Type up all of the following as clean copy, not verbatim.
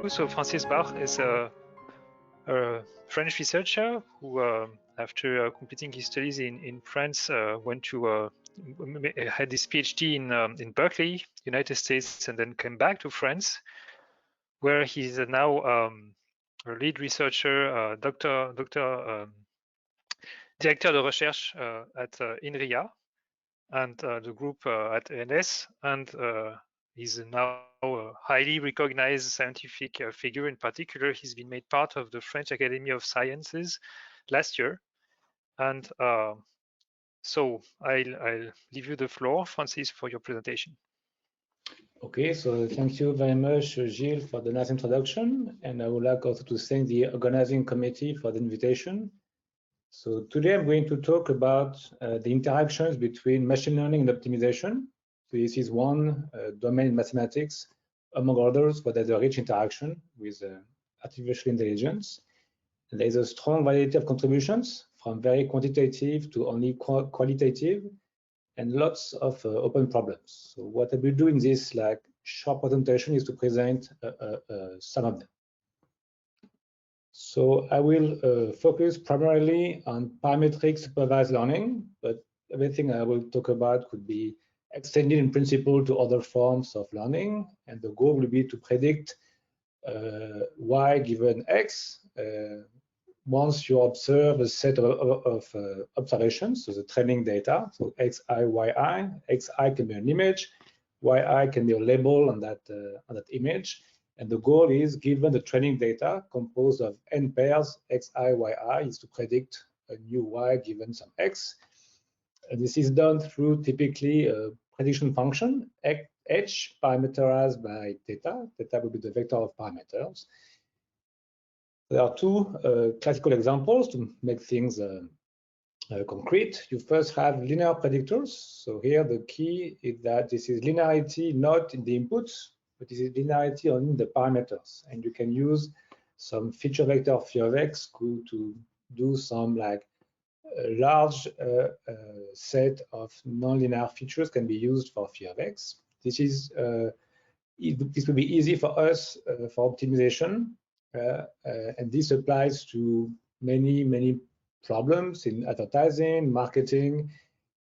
So Francis Bach is a French researcher who, after completing his studies in France, went to had his PhD in Berkeley, United States, and then came back to France, where he's now a lead researcher, directeur de recherche at Inria and the group at ENS, and he's now a highly recognized scientific figure. In particular, he's been made part of the French Academy of Sciences last year. And so I'll leave you the floor, Francis, for your presentation. Okay, so thank you very much, Gilles, for the nice introduction. And I would like also to thank the organizing committee for the invitation. So today I'm going to talk about the interactions between machine learning and optimization. So this is one domain in mathematics, among others, but there's a rich interaction with artificial intelligence. And there's a strong variety of contributions, from very quantitative to only qualitative, and lots of open problems. So what I will do in this short presentation is to present some of them. So I will focus primarily on parametric supervised learning, but everything I will talk about could be extended in principle to other forms of learning. And the goal will be to predict y given x once you observe a set of observations, so the training data, so xi, yi, xi can be an image, yi can be a label on that image, and the goal is, given the training data composed of n pairs xi, yi, is to predict a new y given some x. And this is done through typically a prediction function, h parameterized by theta. Theta will be the vector of parameters. There are two classical examples to make things concrete. You first have linear predictors. So here the key is that this is linearity not in the inputs, but this is linearity on the parameters. And you can use some feature vector phi of x to do some large set of nonlinear features can be used for phi of x. This will be easy for us for optimization. And this applies to many problems in advertising, marketing,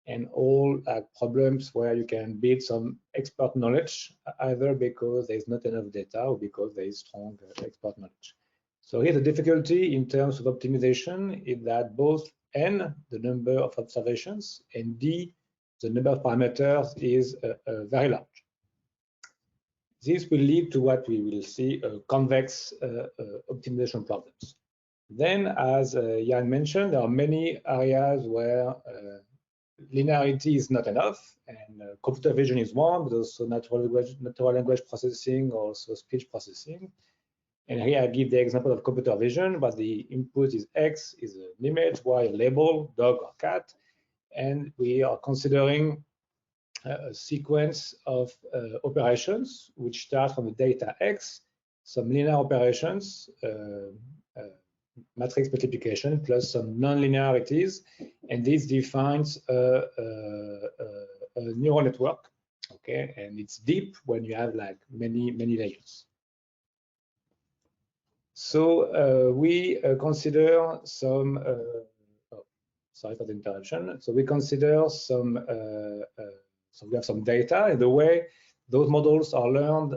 and all problems where you can build some expert knowledge, either because there's not enough data or because there is strong expert knowledge. So here the difficulty in terms of optimization is that both n, the number of observations, and d, the number of parameters, is very large. This will lead to what we will see convex optimization problems. Then, as Jan mentioned, there are many areas where linearity is not enough, and computer vision is one, but also natural language processing, also speech processing. And here I give the example of computer vision, but the input is x is an image, y a label, dog or cat, and we are considering a sequence of operations which start from the data x, some linear operations, matrix multiplication plus some non-linearities, and this defines a neural network. Okay, and it's deep when you have many layers. So we consider some. Sorry for the interruption. So we consider some. So we have some data, and the way those models are learned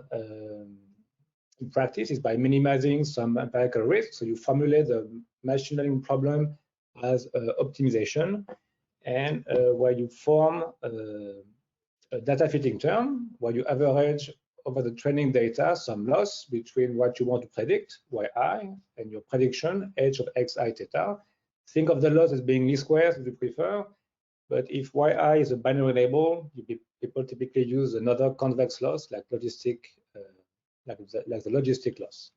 in practice is by minimizing some empirical risk. So you formulate the machine learning problem as optimization, and where you form a data fitting term, where you average over the training data some loss between what you want to predict, yi, and your prediction, h of xi theta. Think of the loss as being least squares if you prefer. But if yi is a binary label, people typically use another convex loss, like the logistic loss.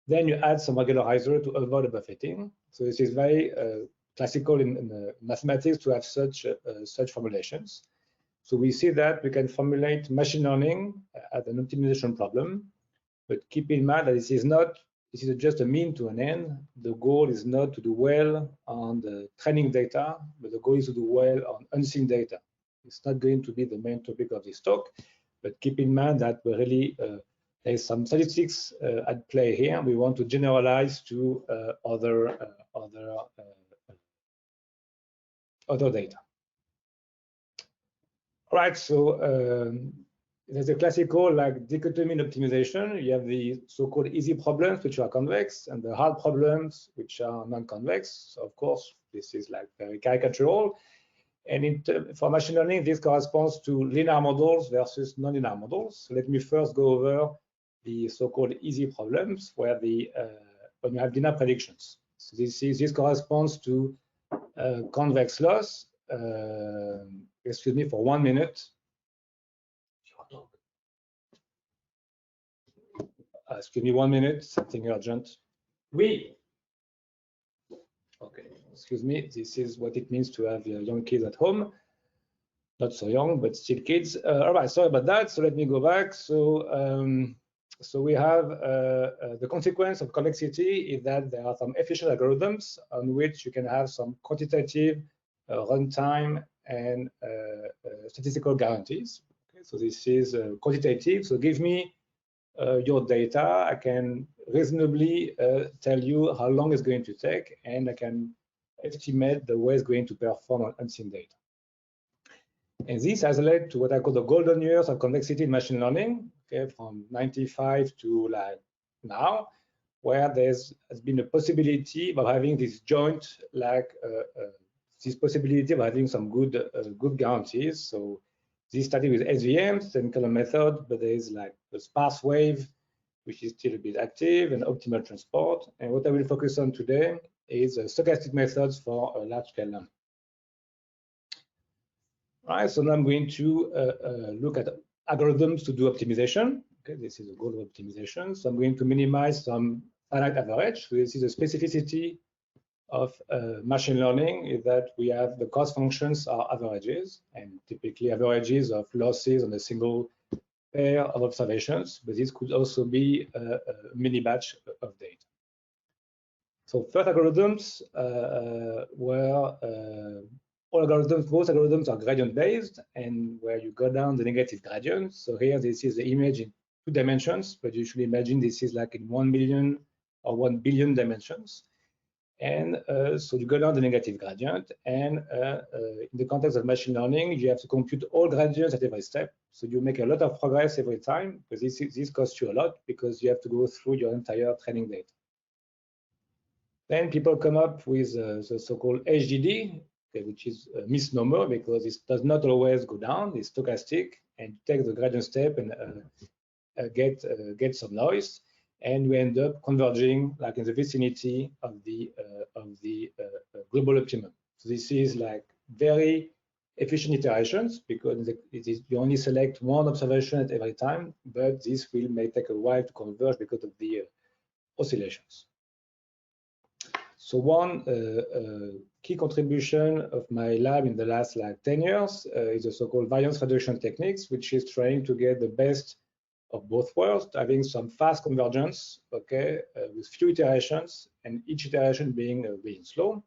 Then you add some regularizer to avoid overfitting. So this is very classical in mathematics to have such formulations. So we see that we can formulate machine learning as an optimization problem, but keep in mind that this is just a mean to an end. The goal is not to do well on the training data, but the goal is to do well on unseen data. It's not going to be the main topic of this talk, but keep in mind that we're really there's some statistics at play here. We want to generalize to other data. All right, so there's a classical like dichotomy in optimization. You have the so-called easy problems, which are convex, and the hard problems, which are non-convex. So of course, this is like very caricatural. And for machine learning, this corresponds to linear models versus non-linear models. So let me first go over the so-called easy problems, where when you have linear predictions. So this corresponds to convex loss. Excuse me for 1 minute. Excuse me 1 minute, something urgent. Oui. Okay, excuse me. This is what it means to have young kids at home. Not so young, but still kids. All right, sorry about that. So let me go back. So we have the consequence of convexity is that there are some efficient algorithms on which you can have some quantitative runtime and statistical guarantees. Okay, so this is quantitative. So give me your data. I can reasonably tell you how long it's going to take, and I can estimate the way it's going to perform on unseen data. And this has led to what I call the golden years of convexity in machine learning, okay, from 95 to like now, where has been a possibility of having this joint, like this possibility of having some good guarantees. So this started with SVMs, same kind of method, but there is like the sparse wave, which is still a bit active, and optimal transport. And what I will focus on today is stochastic methods for large-scale learning. All right, so now I'm going to look at algorithms to do optimization. Okay, this is a goal of optimization. So I'm going to minimize some finite average. So this is the specificity of machine learning, is that we have the cost functions are averages, and typically averages of losses on a single pair of observations, but this could also be a mini batch of data. So first algorithms were all algorithms, most algorithms are gradient based, and where you go down the negative gradient. So here this is the image in 2 dimensions, but you should imagine this is like in 1 million or 1 billion dimensions. And so you go down the negative gradient, and in the context of machine learning, you have to compute all gradients at every step. So you make a lot of progress every time, because this costs you a lot, because you have to go through your entire training data. Then people come up with the so-called HDD, okay, which is a misnomer because it does not always go down. It's stochastic, and you take the gradient step and get some noise, and we end up converging like in the vicinity of the global optimum. So this is like very efficient iterations, because you only select one observation at every time, but this may take a while to converge because of the oscillations. So one key contribution of my lab in the last like 10 years is the so-called variance reduction techniques, which is trying to get the best of both worlds, having some fast convergence, okay, with few iterations, and each iteration being slow.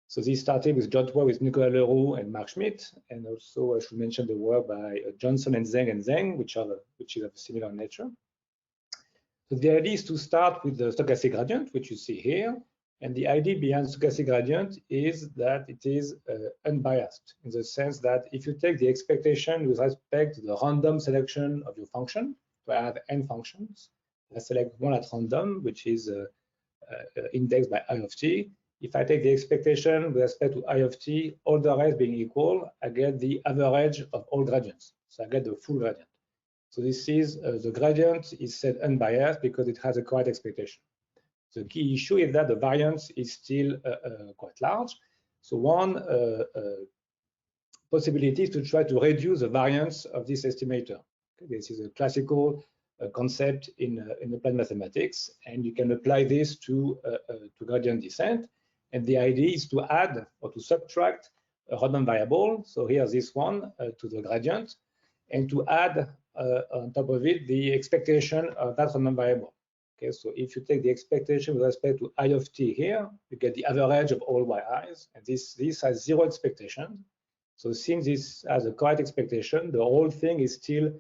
So this started with joint work with Nicolas Leroux and Mark Schmidt, and also I should mention the work by Johnson and Zeng, which is of a similar nature. So the idea is to start with the stochastic gradient, which you see here. And the idea behind stochastic gradient is that it is unbiased, in the sense that if you take the expectation with respect to the random selection of your function, so I have n functions, I select one at random, which is indexed by I of t. If I take the expectation with respect to I of t, all the rest being equal, I get the average of all gradients. So I get the full gradient. So this is the gradient is set unbiased because it has a correct expectation. The key issue is that the variance is still quite large. So one possibility is to try to reduce the variance of this estimator. Okay, this is a classical concept in applied mathematics, and you can apply this to gradient descent. And the idea is to add or to subtract a random variable. So here's this one to the gradient, and to add on top of it the expectation of that random variable. Okay, so if you take the expectation with respect to I of t here, you get the average of all yi's, and this has 0 expectation. So since this has a correct expectation, the whole thing is still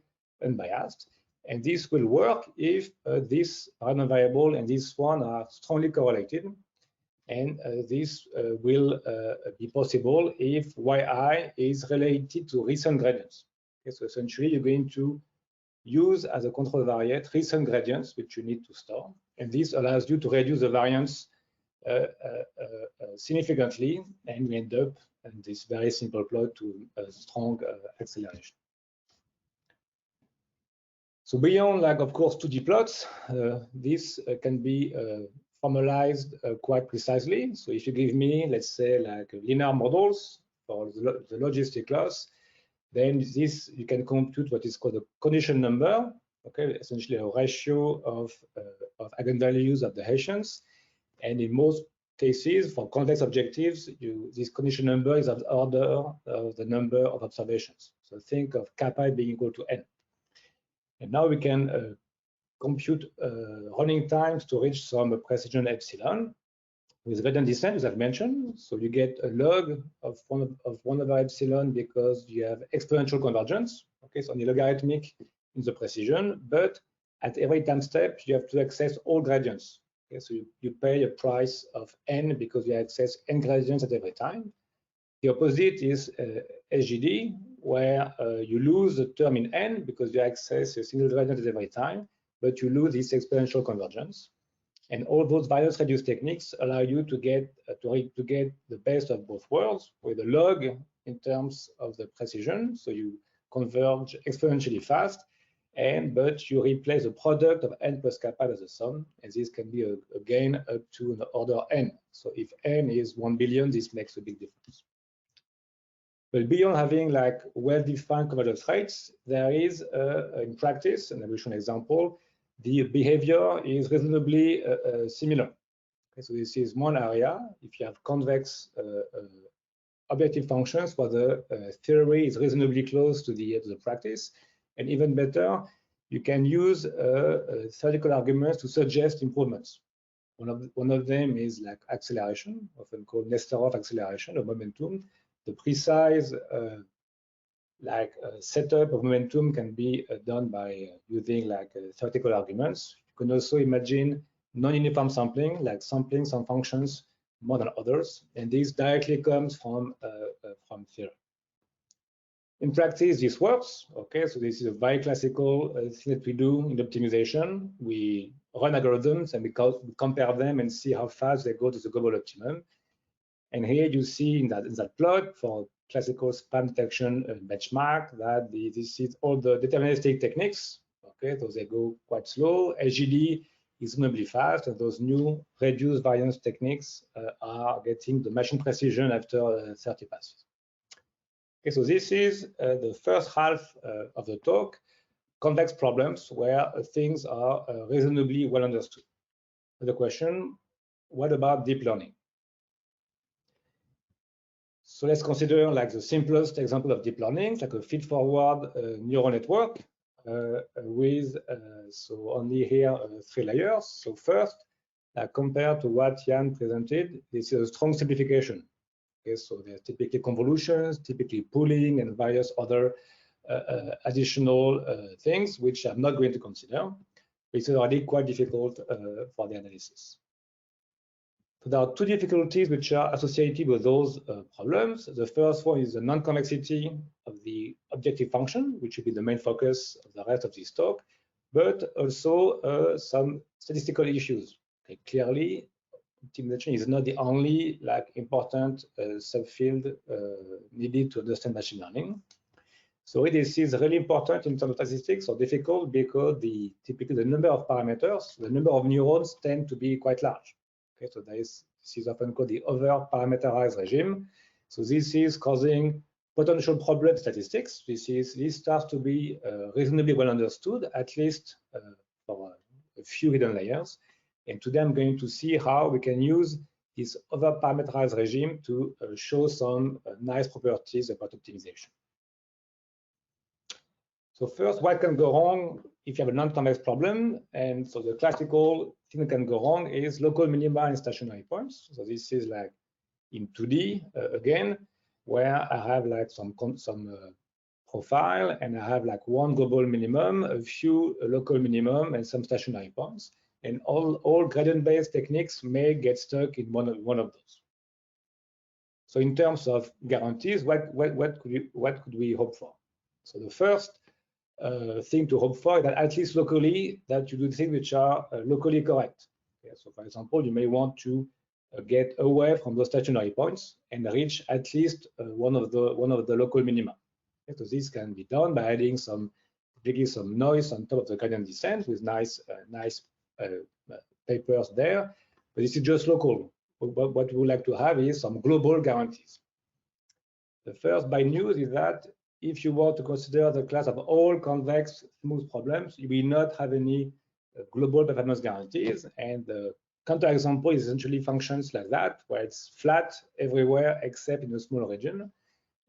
unbiased. And this will work if this random variable and this one are strongly correlated. And this will be possible if yi is related to recent gradients. Okay, so essentially, you're going to use as a control variate recent gradients, which you need to store. And this allows you to reduce the variance significantly, and we end up in this very simple plot to a strong acceleration. So beyond, like, of course, 2D plots, this can be formalized quite precisely. So if you give me, let's say, like linear models for the logistic loss, then this you can compute what is called a condition number, okay, essentially a ratio of eigenvalues of the Hessians. And in most cases, for convex objectives, this condition number is of the order of the number of observations. So think of kappa being equal to n. And now we can compute running times to reach some precision epsilon with gradient descent, as I've mentioned. So you get a log of 1 over epsilon because you have exponential convergence. Okay, so only logarithmic in the precision, but at every time step, you have to access all gradients. Okay, so you pay a price of n because you access n gradients at every time. The opposite is SGD, where you lose the term in n because you access a single gradient at every time, but you lose this exponential convergence. And all those various reduced techniques allow you to get the best of both worlds with a log in terms of the precision, so you converge exponentially fast, but you replace the product of n plus kappa as a sum, and this can be a gain up to an order n. So if n is 1 billion, this makes a big difference. But beyond having like well-defined convergence rates, there is in practice, and I will show an example, the behavior is reasonably similar. Okay, so this is one area. If you have convex objective functions, where the theory is reasonably close to the practice, and even better, you can use theoretical arguments to suggest improvements. One of them is like acceleration, often called Nesterov acceleration or momentum. The precise setup of momentum can be done by using like theoretical arguments. You can also imagine non-uniform sampling, like sampling some functions more than others, and this directly comes from theory. In practice, this works. Okay, so this is a very classical thing that we do in optimization. We run algorithms and we compare them and see how fast they go to the global optimum. And here you see in that plot for classical spam detection benchmark that this is all the deterministic techniques. Okay, so they go quite slow. SGD is reasonably fast, and those new reduced variance techniques are getting the machine precision after 30 passes. Okay, so this is the first half of the talk, convex problems where things are reasonably well understood. The question, what about deep learning? So let's consider like the simplest example of deep learning, like a feed-forward neural network with so only here 3 layers. So first, compared to what Jan presented, this is a strong simplification. Okay, so there's typically convolutions, typically pooling, and various other additional things which I'm not going to consider. It's already quite difficult for the analysis. So there are 2 difficulties which are associated with those problems. The first one is the non-convexity of the objective function, which will be the main focus of the rest of this talk, but also some statistical issues. Okay, clearly, optimization is not the only like important subfield needed to understand machine learning. So this is really important in terms of statistics, or difficult because typically the number of parameters, the number of neurons tend to be quite large. Okay, so this is often called the over-parameterized regime. So this is causing potential problem statistics. This starts to be reasonably well understood, at least for a few hidden layers. And today I'm going to see how we can use this over-parameterized regime to show some nice properties about optimization. So first, what can go wrong if you have a non-convex problem? And so the classical thing that can go wrong is local minima and stationary points. So this is like in 2D again, where I have like some profile, and I have like one global minimum, a few local minimum, and some stationary points. And all gradient-based techniques may get stuck in one of those. So in terms of guarantees, what could we hope for? So the first thing to hope for is that at least locally, that you do things which are locally correct. Okay, so for example, you may want to get away from those stationary points and reach at least one of the local minima. Okay, so this can be done by adding some noise on top of the gradient descent with nice papers there. But this is just local. What we would like to have is some global guarantees. The first bad news is that if you want to consider the class of all convex smooth problems, you will not have any global performance guarantees. And the counterexample is essentially functions like that, where it's flat everywhere except in a small region.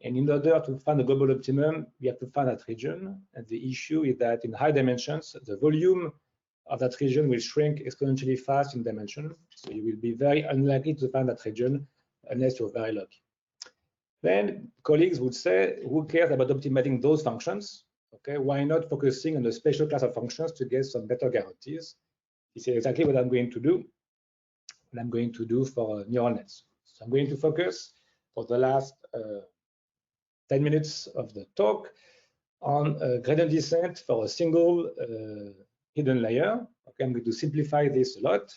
And in order to find a global optimum, we have to find that region. And the issue is that in high dimensions, the volume of that region will shrink exponentially fast in dimension. So you will be very unlikely to find that region unless you're very lucky. Then colleagues would say, who cares about optimizing those functions? Okay, why not focusing on a special class of functions to get some better guarantees? This is exactly what I'm going to do. What I'm going to do for neural nets. So I'm going to focus for the last 10 minutes of the talk on gradient descent for a single hidden layer. Okay, I'm going to simplify this a lot,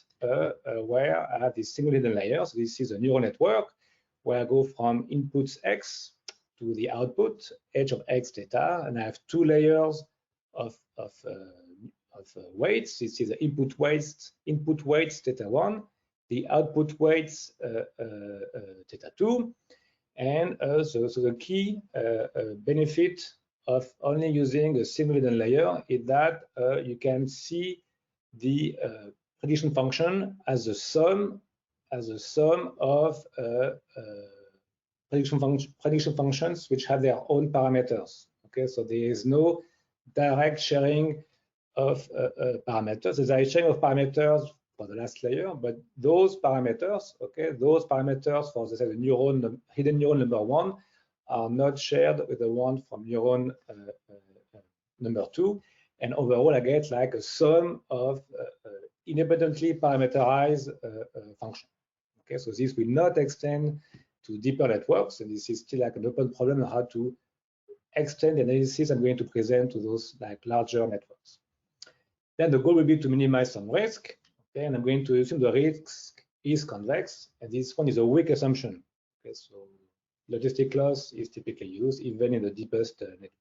where I have this single hidden layer. So this is a neural network where I go from inputs x to the output h of x theta, and I have two layers of weights. This is the input weights theta 1, the output weights theta 2, and so the key benefit of only using a single hidden layer is that you can see the prediction function as a sum of prediction functions which have their own parameters. Okay, so there is no direct sharing of parameters. There's a sharing of parameters for the last layer, but those parameters, okay, those parameters for the hidden neuron number 1 are not shared with the one from neuron number 2. And overall, I get like a sum of independently parameterized function. Okay, so this will not extend to deeper networks, and this is still like an open problem on how to extend the analysis I'm going to present to those like larger networks. Then the goal will be to minimize some risk. Okay, and I'm going to assume the risk is convex, and this one is a weak assumption. Okay, so logistic loss is typically used even in the deepest network.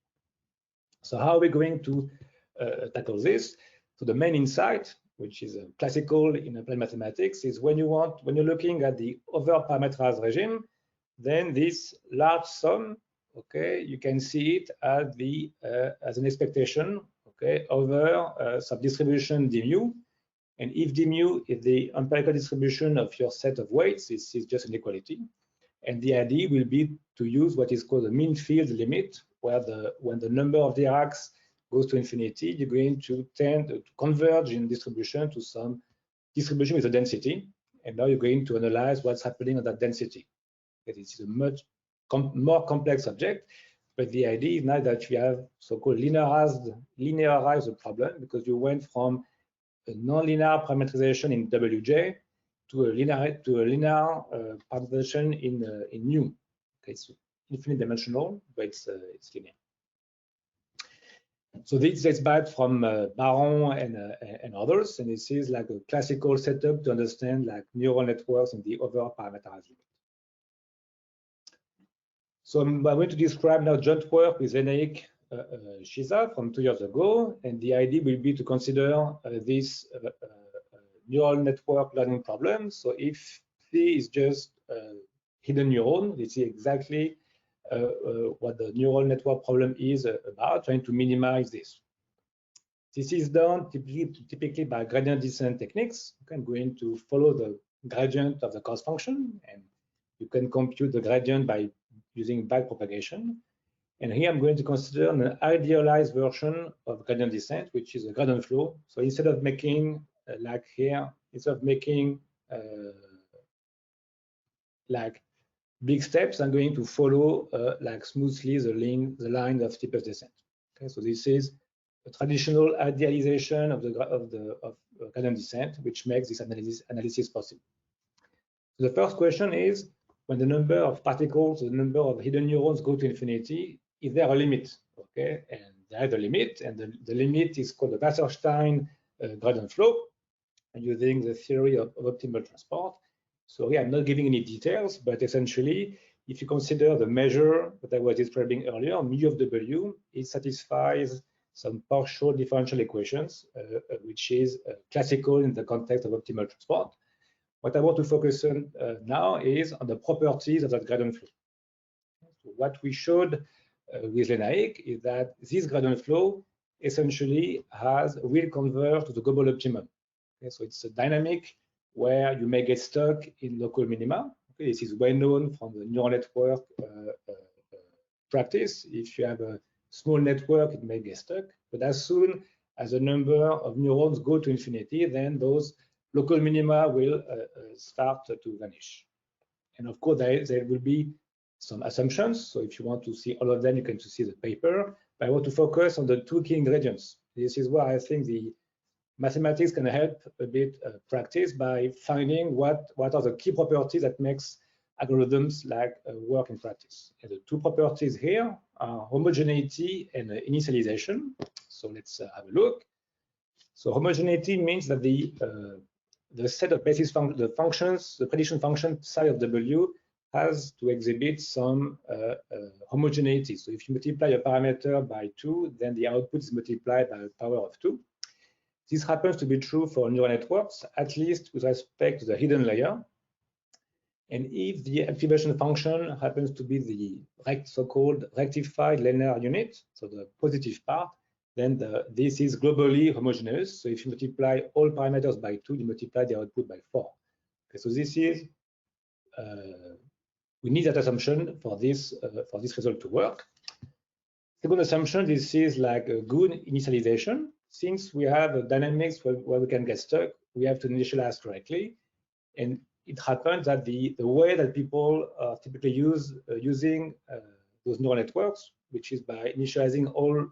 So how are we going to tackle this? So the main insight, which is classical in applied mathematics, is when you're looking at the over-parameterized regime, then this large sum, okay, you can see it as an expectation, okay, over some distribution d mu. And if d mu is the empirical distribution of your set of weights, this is just an equality. And the idea will be to use what is called a mean field limit, where when the number of Diracs goes to infinity, you're going to tend to converge in distribution to some distribution with a density. And now you're going to analyze what's happening on that density. This is a much more complex object, but the idea is now that you have so-called linearized the problem, because you went from a nonlinear parameterization in WJ to a linear parameterization in nu. Okay, it's infinite dimensional, but it's linear. So this is back from Baron and others, and this is like a classical setup to understand like neural networks in the over-parameterized limit. So I'm going to describe now joint work with Enaik Shiza from 2 years ago, and the idea will be to consider this neural network learning problem. So if C is just hidden neuron, this is exactly what the neural network problem is about, trying to minimize this. This is done typically by gradient descent techniques. Okay, I'm going to follow the gradient of the cost function, and you can compute the gradient by using backpropagation. And here I'm going to consider an idealized version of gradient descent, which is a gradient flow. So instead of making like here, instead of making like big steps are going to follow like smoothly the line of steepest descent. Okay, so this is a traditional idealization of gradient descent, which makes this analysis possible. So the first question is, when the number of particles, the number of hidden neurons go to infinity, is there a limit? Okay, and there is a limit, and the limit is called the Wasserstein gradient flow, and using the theory of optimal transport. So here I'm not giving any details, but essentially, if you consider the measure that I was describing earlier, mu of W, it satisfies some partial differential equations, which is classical in the context of optimal transport. What I want to focus on now is on the properties of that gradient flow. So what we showed with Lenaik is that this gradient flow essentially will converge to the global optimum. Okay, so it's a dynamic where you may get stuck in local minima. Okay, this is well known from the neural network practice. If you have a small network, it may get stuck. But as soon as the number of neurons go to infinity, then those local minima will start to vanish. And of course, there will be some assumptions. So if you want to see all of them, you can see the paper. But I want to focus on the two key ingredients. This is where I think the mathematics can help a bit practice by finding what are the key properties that makes algorithms like work in practice. And the two properties here are homogeneity and initialization. So let's have a look. So homogeneity means that the set of basis functions, the prediction function psi of W has to exhibit some homogeneity. So if you multiply a parameter by 2, then the output is multiplied by a power of 2. This happens to be true for neural networks, at least with respect to the hidden layer. And if the activation function happens to be the so-called rectified linear unit, so the positive part, then this is globally homogeneous. So if you multiply all parameters by 2, you multiply the output by 4. Okay, so this is we need that assumption for this result to work. Second assumption, this is like a good initialization. Since we have a dynamics where we can get stuck, we have to initialize correctly. And it happens that the way that people are typically using those neural networks, which is by initializing all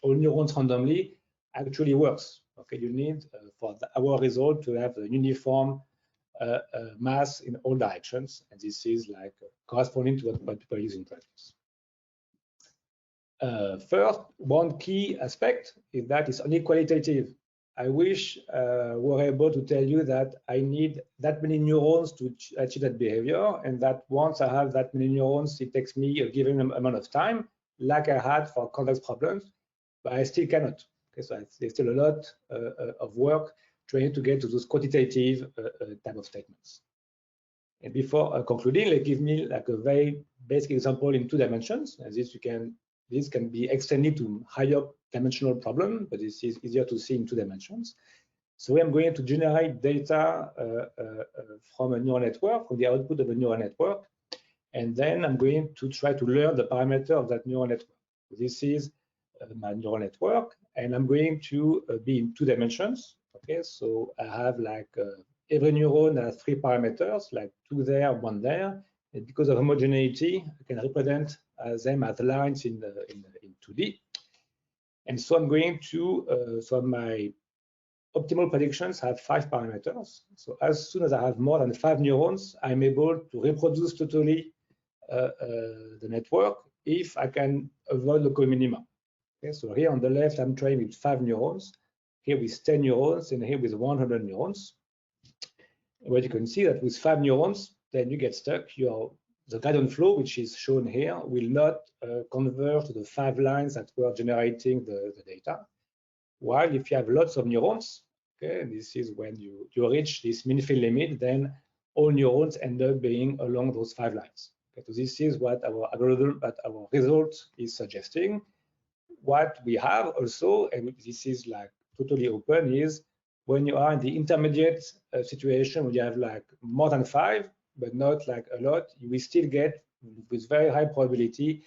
neurons randomly, actually works. Okay, you need for our result to have a uniform mass in all directions, and this is like corresponding to what people use in practice. First, one key aspect is that it's only qualitative. I wish we were able to tell you that I need that many neurons to achieve that behavior, and that once I have that many neurons, it takes me a given amount of time, like I had for convex problems, but I still cannot. Okay, so there's still a lot of work trying to get to those quantitative type of statements. And before concluding, give me like a very basic example in 2 dimensions. And this can be extended to higher dimensional problem, but this is easier to see in 2 dimensions. So I'm going to generate data from a neural network, from the output of a neural network, and then I'm going to try to learn the parameter of that neural network. This is my neural network, and I'm going to be in 2 dimensions. Okay, so I have like every neuron has 3 parameters, like 2 there, 1 there. And because of homogeneity, I can represent them as lines in 2D. And so I'm going to, so my optimal predictions have 5 parameters. So as soon as I have more than 5 neurons, I'm able to reproduce totally the network if I can avoid local minima. Okay, so here on the left, I'm trying with 5 neurons, here with 10 neurons, and here with 100 neurons. What you can see that with 5 neurons, then you get stuck. The gradient flow, which is shown here, will not converge to the 5 lines that were generating the data. While if you have lots of neurons, okay, and this is when you reach this mean-field limit, then all neurons end up being along those 5 lines. Okay, so this is what our algorithm, what our result is suggesting. What we have also, and this is like totally open, is when you are in the intermediate situation, where you have like more than 5, but not like a lot, you will still get with very high probability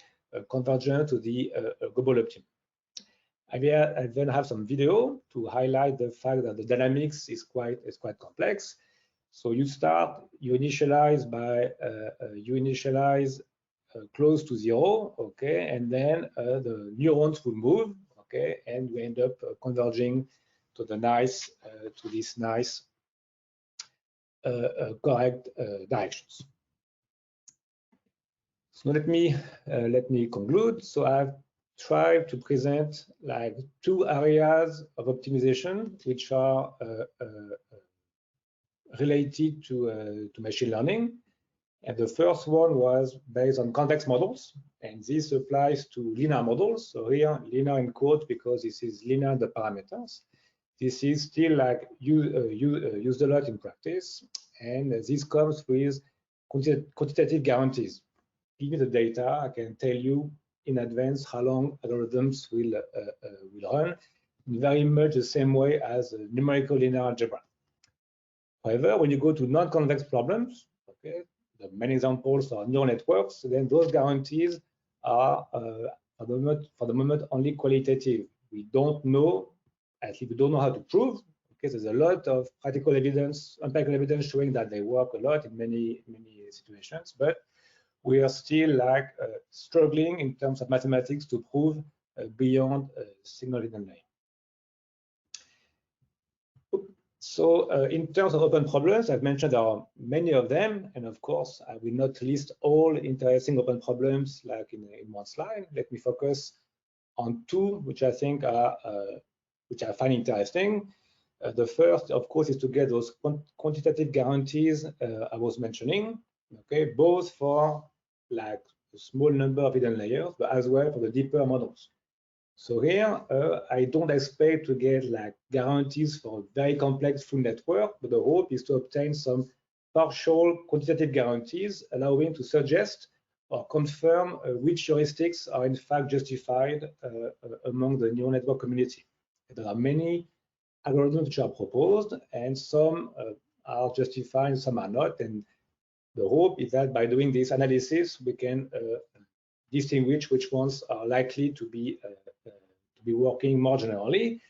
convergence to the global optimum. I then have some video to highlight the fact that the dynamics is quite complex. So you initialize close to 0, okay, and then the neurons will move, okay, and we end up converging to this nice correct directions. So let me conclude. So I've tried to present like 2 areas of optimization which are related to machine learning. And the first one was based on convex models, and this applies to linear models. So here, linear in quote because this is linear the parameters. This is still like used a lot in practice, and this comes with quantitative guarantees. Give me the data, I can tell you in advance how long algorithms will run, in very much the same way as numerical linear algebra. However, when you go to non-convex problems, okay, the main examples are neural networks, then those guarantees are, for the moment, only qualitative. We don't know, at least we don't know how to prove. Okay, there's a lot of practical evidence, empirical evidence showing that they work a lot in many situations, but we are still like struggling in terms of mathematics to prove beyond signal hidden line. So in terms of open problems, I've mentioned there are many of them, and of course, I will not list all interesting open problems like in one slide. Let me focus on 2, which I think are, which I find interesting. The first, of course, is to get those quantitative guarantees I was mentioning, okay, both for like a small number of hidden layers, but as well for the deeper models. So here, I don't expect to get like guarantees for a very complex full network, but the hope is to obtain some partial quantitative guarantees allowing to suggest or confirm which heuristics are in fact justified among the neural network community. There are many algorithms which are proposed, and some are justified, some are not. And the hope is that by doing this analysis, we can distinguish which ones are likely to be working more generally.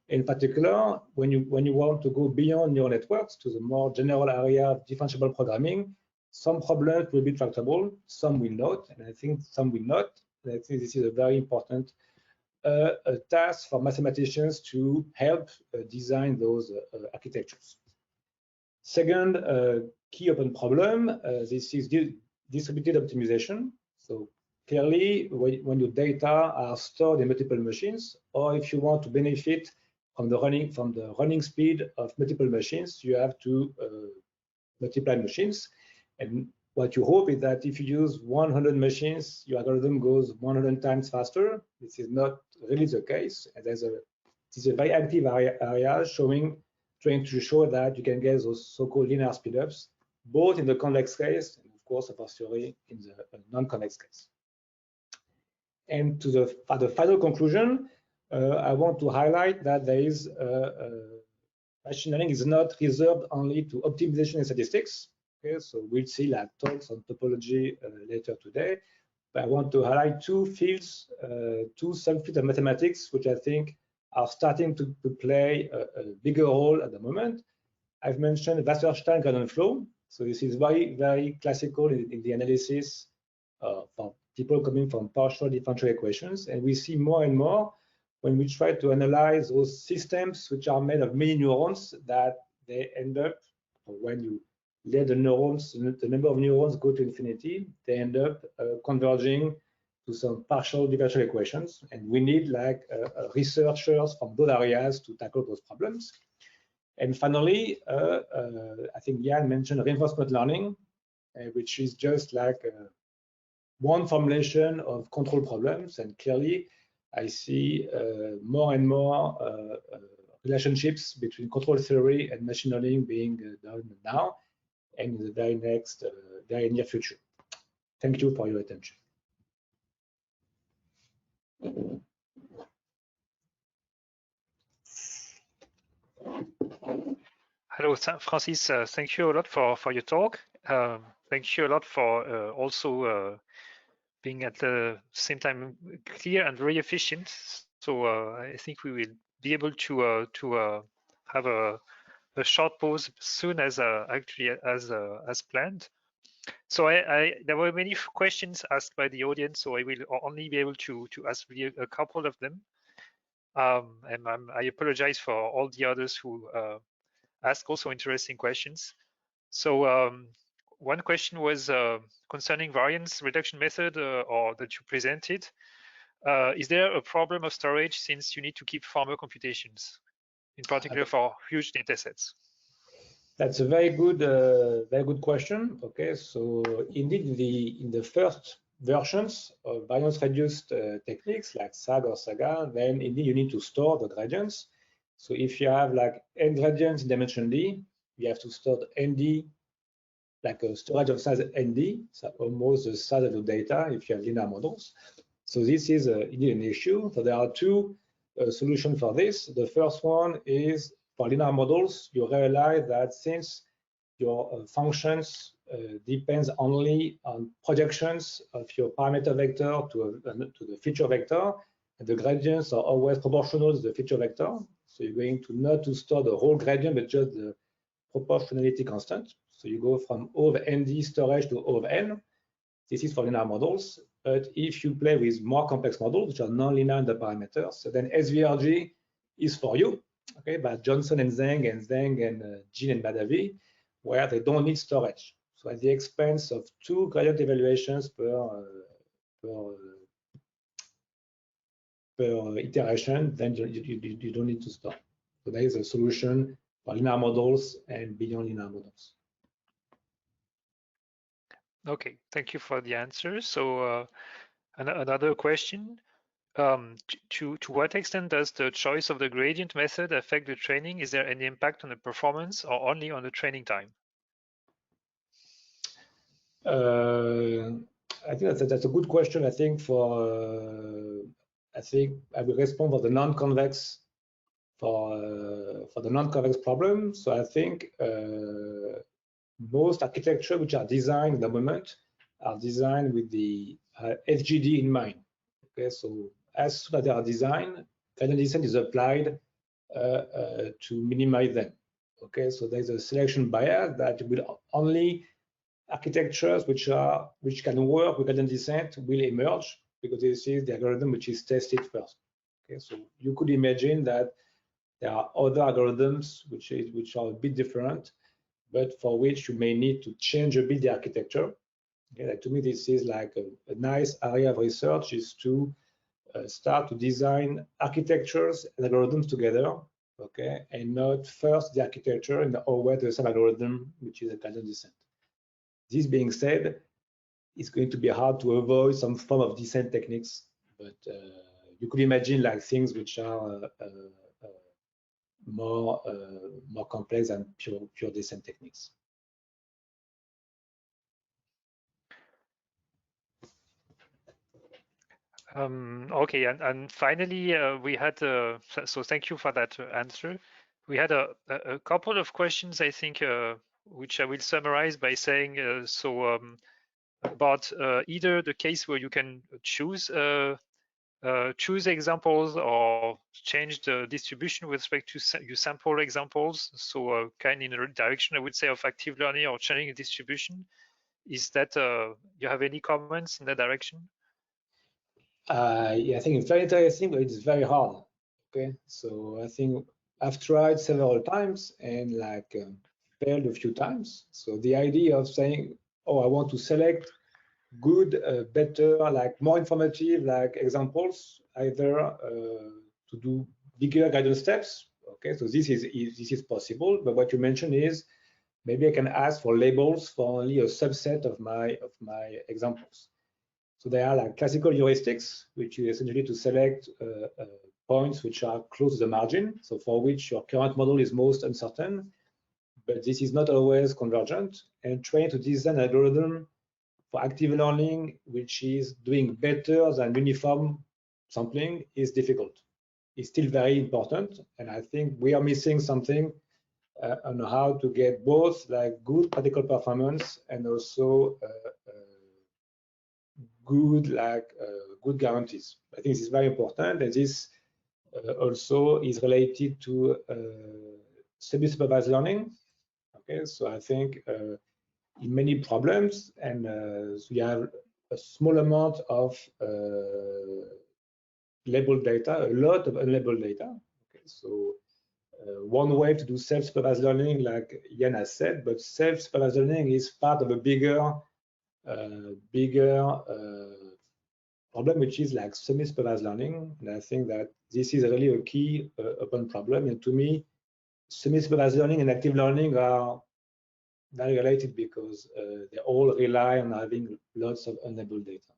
In particular, when you want to go beyond neural networks to the more general area of differentiable programming, some problems will be tractable, some will not, and I think some will not. And I think this is a very important task for mathematicians to help design those architectures. Second key open problem, this is distributed optimization. So clearly, when your data are stored in multiple machines, or if you want to benefit from the running speed of multiple machines, you have to multiply machines. And what you hope is that if you use 100 machines, your algorithm goes 100 times faster. This is not really the case. And this is a very active area trying to show that you can get those so-called linear speedups, both in the convex case and, of course, a posteriori in the non-convex case. And to the final conclusion, I want to highlight that there is machine learning is not reserved only to optimization and statistics. Okay, so we'll see like talks on topology later today. But I want to highlight 2 fields, 2 subfields of mathematics, which I think are starting to play a bigger role at the moment. I've mentioned Wasserstein gradient flow. So this is very, very classical in the analysis for people coming from partial differential equations. And we see more and more when we try to analyze those systems which are made of many neurons that they end up, when you let the number of neurons go to infinity, they end up converging to some partial differential equations. And we need like researchers from those areas to tackle those problems. And finally, I think Jan mentioned reinforcement learning, which is just like one formulation of control problems. And clearly, I see more and more relationships between control theory and machine learning being done now and in the very near future. Thank you for your attention. Hello, Francis. Thank you a lot for your talk. Thank you a lot for also being at the same time clear and very efficient. So I think we will be able to have a a short pause soon as actually as planned. So there were many questions asked by the audience, so I will only be able to ask really a couple of them. And I apologize for all the others who asked also interesting questions. So one question was concerning variance reduction method or that you presented. Is there a problem of storage since you need to keep far more computations, in particular for huge data sets? That's a very good question. Okay, so indeed, in the first versions of variance reduced techniques like SAG or SAGA, then indeed you need to store the gradients. So if you have like n gradients in dimension d, you have to store the nd, like a storage of size nd, so almost the size of the data if you have linear models. So this is indeed an issue. So there are two solutions for this. The first one is for linear models, you realize that since your functions depends only on projections of your parameter vector to the feature vector, and the gradients are always proportional to the feature vector. So you're going to not to store the whole gradient, but just the proportionality constant. So you go from O of nd storage to O of n. This is for linear models. But if you play with more complex models, which are non-linear in the parameters, so then SVRG is for you, okay, by Johnson and Zheng and Jean and Badavi, where they don't need storage. So at the expense of 2 gradient evaluations per iteration, then you don't need to store. So there is a solution for linear models and beyond linear models. Okay, thank you for the answer. So another question. To what extent does the choice of the gradient method affect the training? Is there any impact on the performance or only on the training time? I think that's a good question. I think I will respond for the non-convex for the non-convex problem. So I think most architecture which are designed at the moment are designed with the SGD in mind. Okay, so as soon as they are designed, gradient descent is applied to minimize them. Okay, so there's a selection bias that will only architectures which can work with gradient descent will emerge because this is the algorithm which is tested first. Okay, so you could imagine that there are other algorithms which are a bit different, but for which you may need to change a bit the architecture. Okay, like to me, this is like a nice area of research is to start to design architectures and algorithms together, okay, and not first the architecture and always the same algorithm, which is a gradient descent. This being said, it's going to be hard to avoid some form of descent techniques, but you could imagine like things which are more complex than pure descent techniques. Okay, and finally, we had, so thank you for that answer. We had a couple of questions, I think, which I will summarize by saying, about either the case where you can choose examples or change the distribution with respect to your sample examples. So kind in a direction, I would say, of active learning or changing the distribution. Is that, you have any comments in that direction? Yeah, I think it's very interesting, but it's very hard. Okay, so I think I've tried several times and like failed a few times. So the idea of saying, oh, I want to select good, better, like more informative, like examples, either to do bigger guidance steps. Okay, so this is possible. But what you mentioned is maybe I can ask for labels for only a subset of my examples. So they are like classical heuristics, which is essentially to select points which are close to the margin, so for which your current model is most uncertain, but this is not always convergent, and trying to design an algorithm for active learning, which is doing better than uniform sampling, is difficult. It's still very important, and I think we are missing something on how to get both like good practical performance and also good guarantees. I think this is very important, and this also is related to semi-supervised learning. Okay, so I think in many problems, and so you have a small amount of labeled data, a lot of unlabeled data. Okay, so one way to do self-supervised learning, like Yann has said, but self-supervised learning is part of a bigger problem, which is like semi-supervised learning. And I think that this is really a key open problem. And to me, semi-supervised learning and active learning are very related because they all rely on having lots of unlabeled data.